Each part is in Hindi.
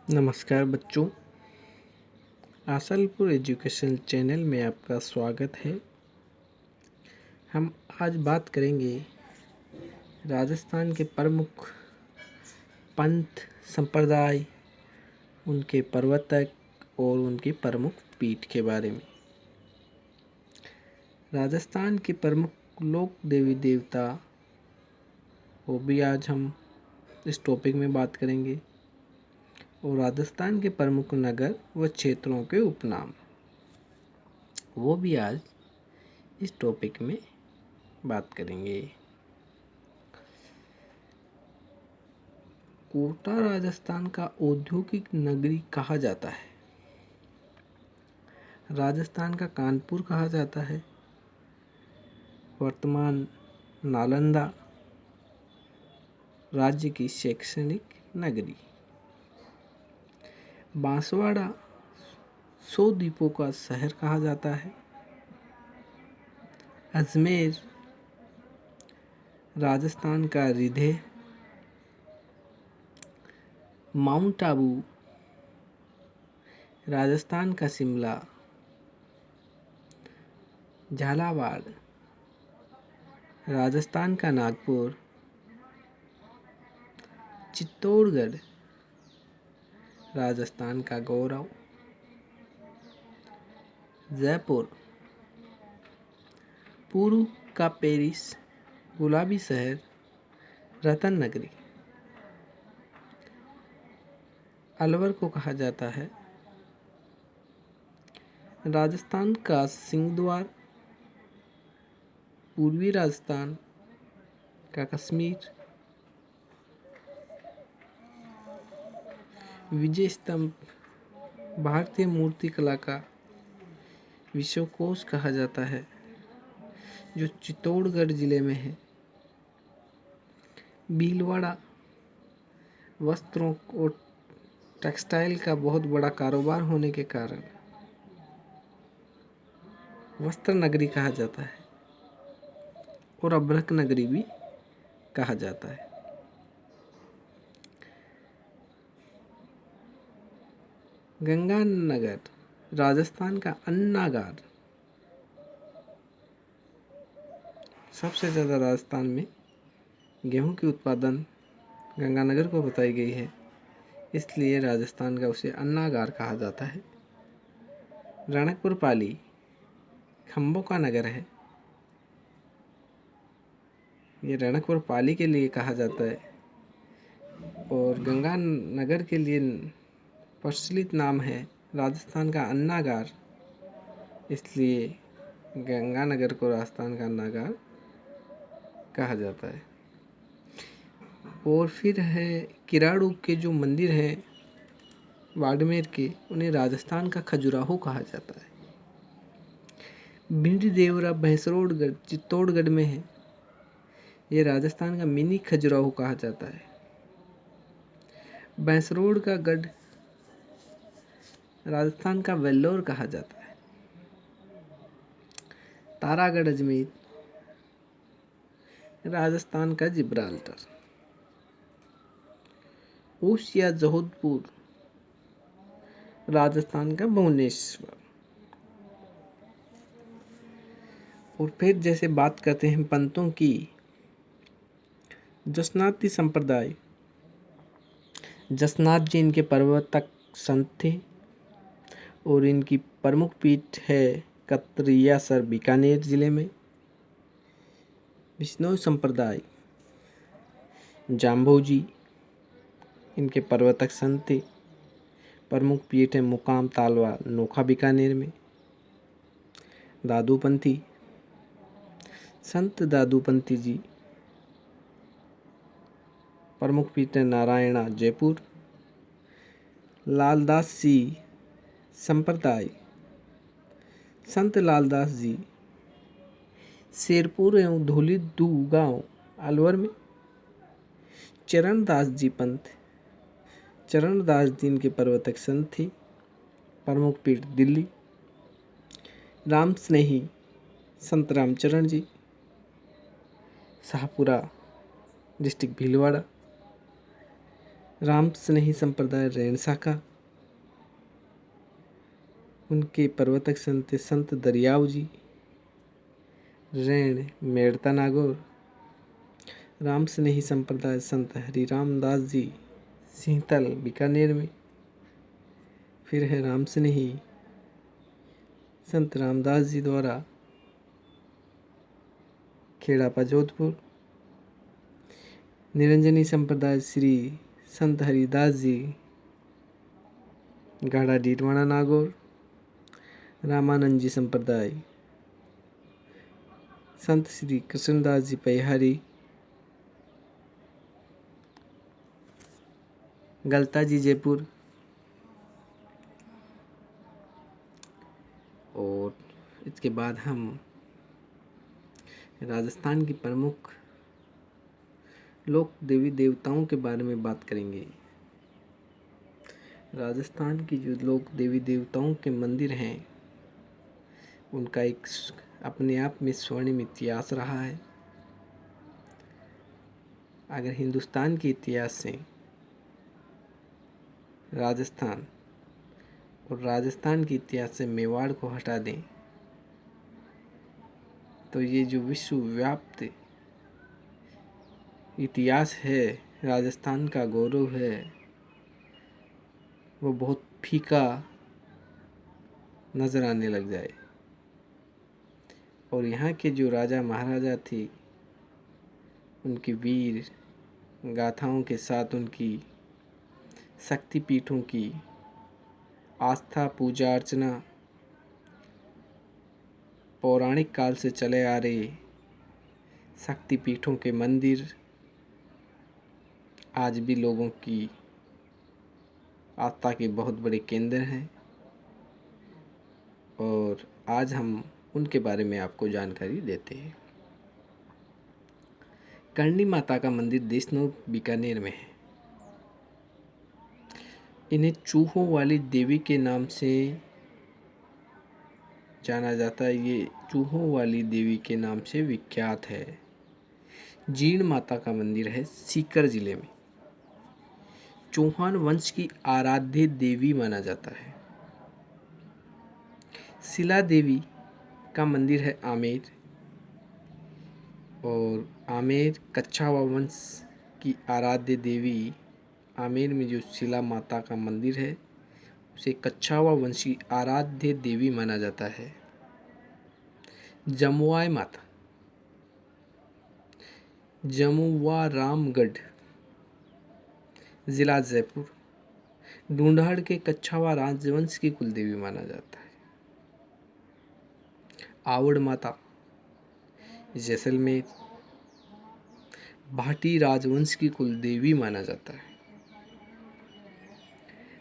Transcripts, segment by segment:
नमस्कार बच्चों, आसलपुर एजुकेशन चैनल में आपका स्वागत है। हम आज बात करेंगे राजस्थान के प्रमुख पंथ संप्रदाय, उनके प्रवर्तक और उनकी प्रमुख पीठ के बारे में। राजस्थान के प्रमुख लोक देवी देवता वो भी आज हम इस टॉपिक में बात करेंगे, और राजस्थान के प्रमुख नगर व क्षेत्रों के उपनाम वो भी आज इस टॉपिक में बात करेंगे। कोटा राजस्थान का औद्योगिक नगरी कहा जाता है। राजस्थान का कानपुर कहा जाता है। वर्तमान नालंदा राज्य की शैक्षणिक नगरी। बांसवाड़ा 100 द्वीपों का शहर कहा जाता है। अजमेर राजस्थान का हृदय। माउंट आबू राजस्थान का शिमला। झालावाड़ राजस्थान का नागपुर। चित्तौड़गढ़ राजस्थान का गौरव। जयपुर पूर्व का पेरिस, गुलाबी शहर, रतन नगरी। अलवर को कहा जाता है राजस्थान का सिंहद्वार। पूर्वी राजस्थान का कश्मीर। विजय स्तंभ भारतीय मूर्तिकला का विश्वकोश कहा जाता है, जो चित्तौड़गढ़ जिले में है। भीलवाड़ा वस्त्रों और टेक्सटाइल का बहुत बड़ा कारोबार होने के कारण वस्त्र नगरी कहा जाता है और अभ्रक नगरी भी कहा जाता है। गंगानगर राजस्थान का अन्नागार। सबसे ज़्यादा राजस्थान में गेहूं की उत्पादन गंगानगर को बताई गई है, इसलिए राजस्थान का उसे अन्नागार कहा जाता है। रणकपुर पाली खंभों का नगर है। ये रणकपुर पाली के लिए कहा जाता है, और गंगानगर के लिए प्रचलित नाम है राजस्थान का अन्नागार, इसलिए गंगानगर को राजस्थान का अन्नागार कहा जाता है। और फिर है किराड़ू के जो मंदिर हैं बाड़मेर के, उन्हें राजस्थान का खजुराहो कहा जाता है। भिंडी देवरा भैंसरोडगढ़ चित्तौड़गढ़ में है। ये राजस्थान का मिनी खजुराहो कहा जाता है। भैंसरोड का गढ़ राजस्थान का वेल्लोर कहा जाता है। तारागढ़ अजमेर राजस्थान का जिब्राल्टर। ओसिया जोधपुर राजस्थान का भुवनेश्वर। और फिर जैसे बात करते हैं पंतों की, जसनाती संप्रदाय। जसनाथ जी इनके प्रवर्तक संत थे, और इनकी प्रमुख पीठ है कतरियासर बीकानेर जिले में। बिश्नोई संप्रदाय जाम्भोजी इनके प्रवर्तक संत थे। प्रमुख पीठ है मुकाम तालवा नोखा बीकानेर में। दादूपंथी संत दादूपंथी जी प्रमुख पीठ है नारायणा जयपुर। लालदास जी संप्रदाय संत लालदास जी शेरपुर एवं धौली दू गांव अलवर में। चरणदास जी पंथ चरणदास जी इनके प्रवर्तक संत थे। प्रमुख पीठ दिल्ली। राम स्नेही संत रामचरण जी शाहपुरा डिस्ट्रिक्ट भीलवाड़ा। राम स्नेही संप्रदाय रैन शाखा, उनके प्रवर्तक संत संत दरियाव जी, रैन मेड़ता नागौर। राम स्नेही संप्रदाय संत हरिराम दास जी, सिंहतल बीकानेर में। फिर है राम स्नेही संत रामदास जी द्वारा खेड़ापा जोधपुर। निरंजनी संप्रदाय श्री संत हरिदास जी, गाढ़ा डीडवाना नागौर। रामानंद जी संप्रदाय संत श्री कृष्णदास जी पैहारी, गलता जी जयपुर। और इसके बाद हम राजस्थान की प्रमुख लोक देवी देवताओं के बारे में बात करेंगे। राजस्थान की जो लोक देवी देवताओं के मंदिर हैं, उनका एक अपने आप में स्वर्णिम इतिहास रहा है। अगर हिंदुस्तान के इतिहास से राजस्थान और राजस्थान के इतिहास से मेवाड़ को हटा दें, तो ये जो विश्वव्याप्त इतिहास है, राजस्थान का गौरव है, वो बहुत फीका नजर आने लग जाए। और यहाँ के जो राजा महाराजा थे, उनकी वीर गाथाओं के साथ उनकी शक्तिपीठों की आस्था पूजा अर्चना, पौराणिक काल से चले आ रहे शक्तिपीठों के मंदिर आज भी लोगों की आस्था के बहुत बड़े केंद्र हैं। और आज हम उनके बारे में आपको जानकारी देते हैं। करणी माता का मंदिर देशनोक बीकानेर में है। इन्हें चूहों वाली देवी के नाम से जाना जाता है। ये चूहों वाली देवी के नाम से विख्यात है। जीण माता का मंदिर है सीकर जिले में। चौहान वंश की आराध्य देवी माना जाता है। शिला देवी का मंदिर है आमेर। और आमेर कच्छावा वंश की आराध्य देवी, आमेर में जो शिला माता का मंदिर है, उसे कच्छावा वंश की आराध्य देवी माना जाता है। जमुआय माता, जमुआ रामगढ़, जिला जयपुर, ढूंढाड़ के कच्छावा राजवंश की कुलदेवी माना जाता है। आवड़ माता, जैसलमेर, भाटी राजवंश की कुलदेवी माना जाता है।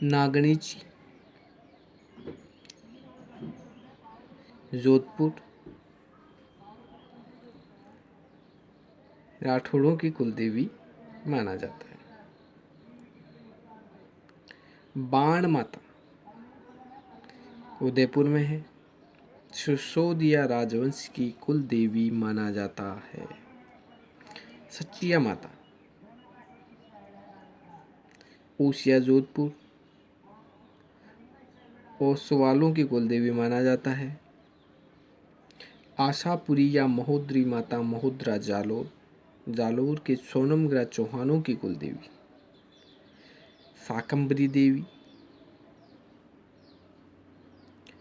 नागणीची, जोधपुर, राठौड़ों की कुलदेवी माना जाता है। बाण माता उदयपुर में है। सिसोदिया राजवंश की कुल देवी माना जाता है। सचिया माता, ओसिया जोधपुर, ओसवालों की कुल देवी माना जाता है। आशापुरी या महोदरी माता महोदरा जालोर, जालोर के सोनमग्रा चौहानों की कुल देवी। शाकंभरी देवी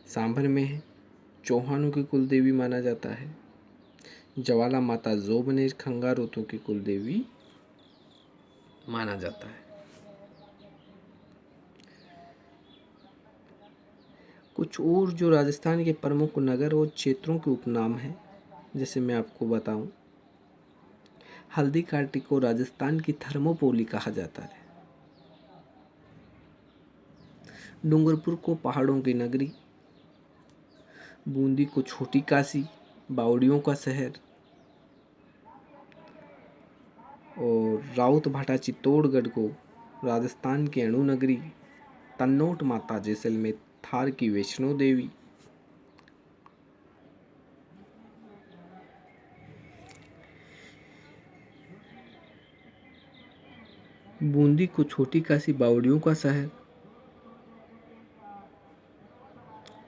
सांभर में है, चौहानों की कुल देवी माना जाता है। ज्वाला माता जोबनेर खंगारोतों की कुल देवी माना जाता है। कुछ और जो राजस्थान के प्रमुख नगर और क्षेत्रों के उपनाम हैं, जैसे मैं आपको बताऊं, हल्दी घाटी को राजस्थान की थर्मोपोली कहा जाता है। डूंगरपुर को पहाड़ों की नगरी, बूंदी को छोटी काशी, बावड़ियों का शहर, और राउत भाटा चित्तौड़गढ़ को राजस्थान की अणु नगरी, तन्नोट माता जैसलमेर थार की वैष्णो देवी, बूंदी को छोटी काशी बावड़ियों का शहर,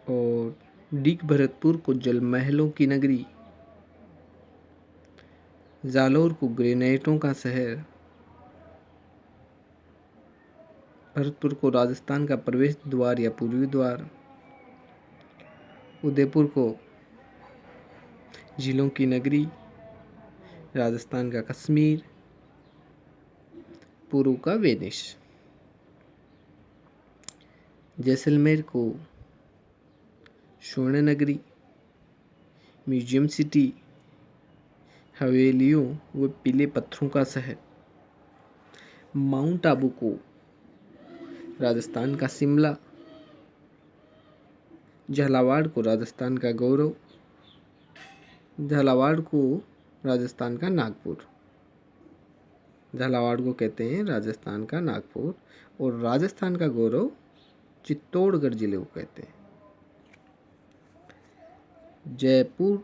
और डीग भरतपुर को जल महलों की नगरी, जालौर को ग्रेनाइटों का शहर, भरतपुर को राजस्थान का प्रवेश द्वार या पूर्वी द्वार, उदयपुर को झीलों की नगरी, राजस्थान का कश्मीर, पुरू का वेनिस, जैसलमेर को स्वर्ण नगरी, म्यूजियम सिटी, हवेलियों व पीले पत्थरों का शहर, माउंट आबू को राजस्थान का शिमला, झालावाड़ को राजस्थान का गौरव, झालावाड़ को राजस्थान का नागपुर, झालावाड़ को कहते हैं राजस्थान का नागपुर, और राजस्थान का गौरव चित्तौड़गढ़ जिले को कहते हैं। जयपुर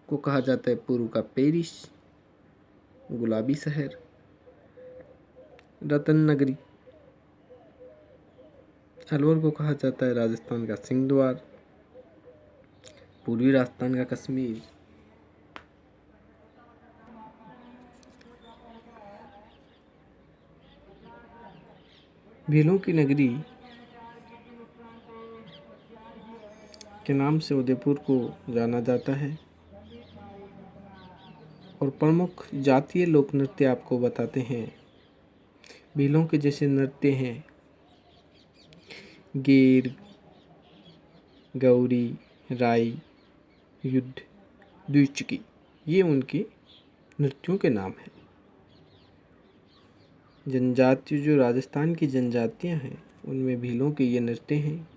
को कहा जाता है पुरू का पेरिस, गुलाबी शहर, रतन नगरी। अलवर को कहा जाता है राजस्थान का सिंह द्वार, पूर्वी राजस्थान का कश्मीर। भीलों की नगरी के नाम से उदयपुर को जाना जाता है। और प्रमुख जातीय लोक नृत्य आपको बताते हैं। भीलों के जैसे नृत्य हैं गेर, गौरी, राई, युद्ध, द्विचकी, ये उनके नृत्यों के नाम हैं। जनजाति जो राजस्थान की जनजातियां हैं उनमें भीलों के ये नृत्य हैं।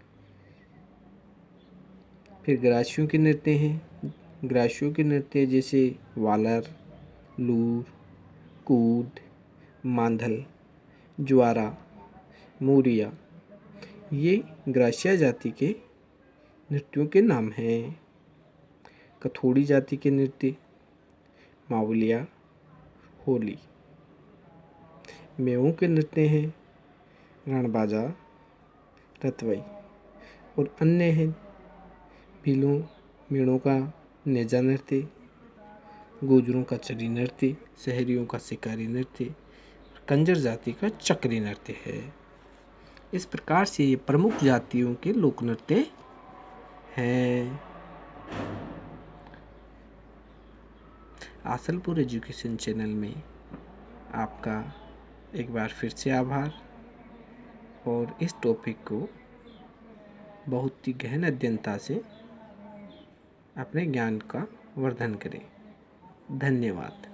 फिर ग्रासियों के नृत्य हैं। ग्रासियों के नृत्य जैसे वालर, लूर, कूद, मांधल, ज्वारा, मोरिया, ये ग्रासिया जाति के नृत्यों के नाम हैं। कथोड़ी जाति के नृत्य मावलिया, होली। मेवों के नृत्य हैं रणबाजा, रतवई, और अन्य हैं भीलों मेड़ों का नेजा नृत्य, गोजरों का चरी नृत्य, शहरियों का शिकारी नृत्य, कंजर जाति का चक्री नृत्य है। इस प्रकार से ये प्रमुख जातियों के लोक नृत्य हैं। आसलपुर एजुकेशन चैनल में आपका एक बार फिर से आभार, और इस टॉपिक को बहुत ही गहन अध्ययनता से अपने ज्ञान का वर्धन करें। धन्यवाद।